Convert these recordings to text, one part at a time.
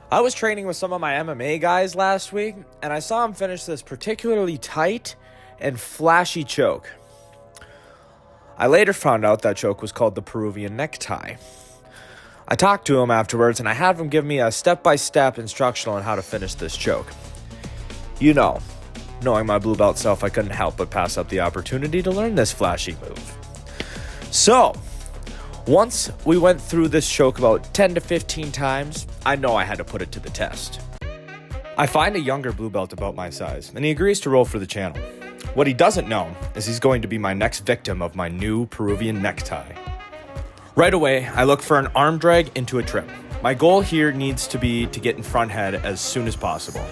I was training with some of my MMA guys last week, and I saw him finish this particularly tight and flashy choke. I later found out that choke was called the Peruvian necktie. I talked to him afterwards, and I had him give me a step-by-step instructional on how to finish this choke. You know, knowing my blue belt self, I couldn't help but pass up the opportunity to learn this flashy move. So, once we went through this choke about 10 to 15 times, I know I had to put it to the test. I find a younger blue belt about my size, and he agrees to roll for the channel. What he doesn't know is he's going to be my next victim of my new Peruvian necktie. Right away, I look for an arm drag into a trip. My goal here needs to be to get in front head as soon as possible.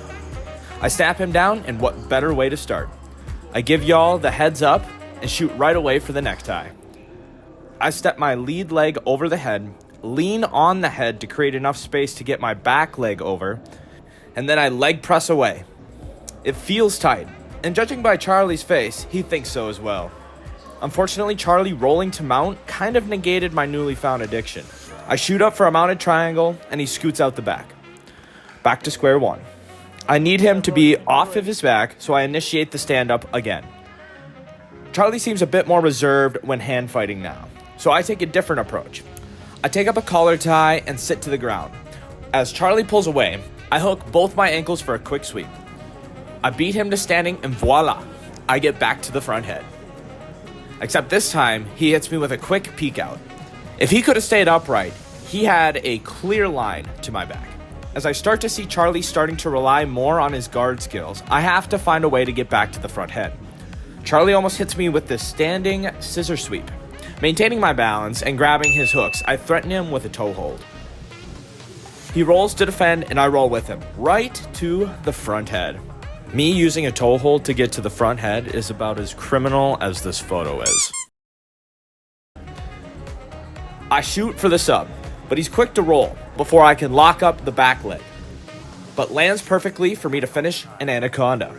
I snap him down, and what better way to start? I give y'all the heads up and shoot right away for the necktie. I step my lead leg over the head, lean on the head to create enough space to get my back leg over, and then I leg press away. It feels tight, and judging by Charlie's face, he thinks so as well. Unfortunately, Charlie rolling to mount kind of negated my newly found addiction. I shoot up for a mounted triangle, and he scoots out the back. Back to square one. I need him to be off of his back, so I initiate the stand-up again. Charlie seems a bit more reserved when hand fighting now, so I take a different approach. I take up a collar tie and sit to the ground. As Charlie pulls away, I hook both my ankles for a quick sweep. I beat him to standing, and voila, I get back to the front head. Except this time, he hits me with a quick peek out. If he could have stayed upright, he had a clear line to my back. As I start to see Charlie starting to rely more on his guard skills, I have to find a way to get back to the front head. Charlie almost hits me with this standing scissor sweep. Maintaining my balance and grabbing his hooks, I threaten him with a toe hold. He rolls to defend, and I roll with him, right to the front head. Me using a toe hold to get to the front head is about as criminal as this photo is. I shoot for the sub, but he's quick to roll before I can lock up the back leg, but lands perfectly for me to finish an anaconda.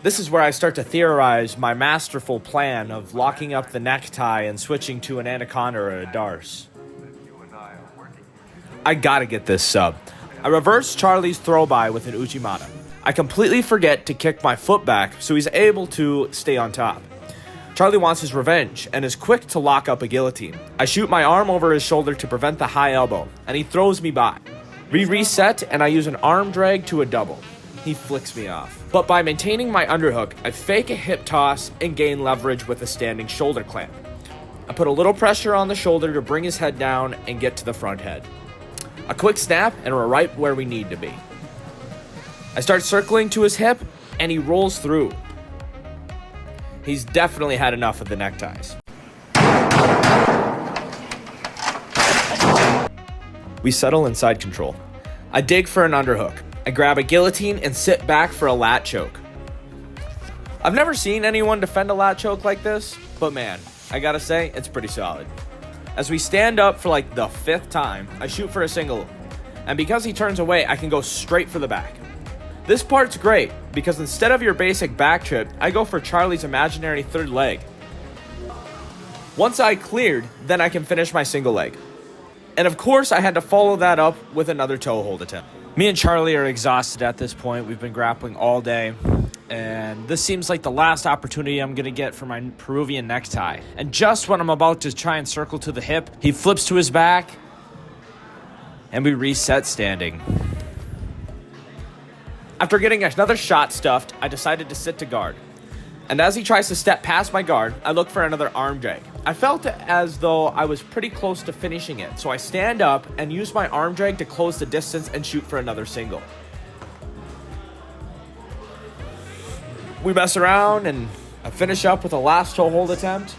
This is where I start to theorize my masterful plan of locking up the necktie and switching to an anaconda or a darce. I gotta get this sub. I reverse Charlie's throw by with an Uchimata. I completely forget to kick my foot back so he's able to stay on top. Charlie wants his revenge and is quick to lock up a guillotine. I shoot my arm over his shoulder to prevent the high elbow, and he throws me by. We reset, and I use an arm drag to a double. He flicks me off. But by maintaining my underhook, I fake a hip toss and gain leverage with a standing shoulder clamp. I put a little pressure on the shoulder to bring his head down and get to the front head. A quick snap, and we're right where we need to be. I start circling to his hip, and he rolls through. He's definitely had enough of the neckties. We settle in side control. I dig for an underhook. I grab a guillotine and sit back for a lat choke. I've never seen anyone defend a lat choke like this, but man, I gotta say, it's pretty solid. As we stand up for like the 5th time, I shoot for a single, and because he turns away, I can go straight for the back. This part's great, because instead of your basic back trip, I go for Charlie's imaginary third leg. Once I cleared, then I can finish my single leg. And of course, I had to follow that up with another toe hold attempt. Me and Charlie are exhausted at this point. We've been grappling all day, and this seems like the last opportunity I'm going to get for my Peruvian necktie. And just when I'm about to try and circle to the hip, he flips to his back, and we reset standing. After getting another shot stuffed, I decided to sit to guard. And as he tries to step past my guard, I look for another arm drag. I felt as though I was pretty close to finishing it, so I stand up and use my arm drag to close the distance and shoot for another single. We mess around, and I finish up with a last toe hold attempt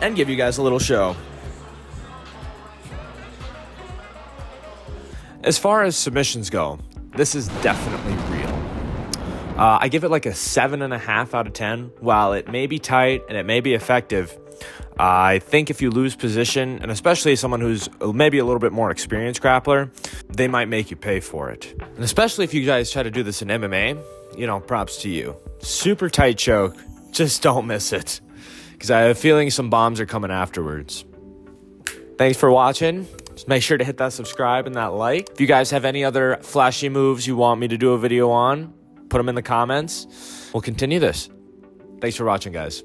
and give you guys a little show. As far as submissions go, this is definitely real. I give it like a 7.5 out of 10. While it may be tight and it may be effective, I think if you lose position, and especially someone who's maybe a little bit more experienced grappler, they might make you pay for it. And especially if you guys try to do this in MMA, props to you. Super tight choke. Just don't miss it, because I have a feeling some bombs are coming afterwards. Thanks for watching. Just make sure to hit that subscribe and that like. If you guys have any other flashy moves you want me to do a video on, put them in the comments. We'll continue this. Thanks for watching, guys.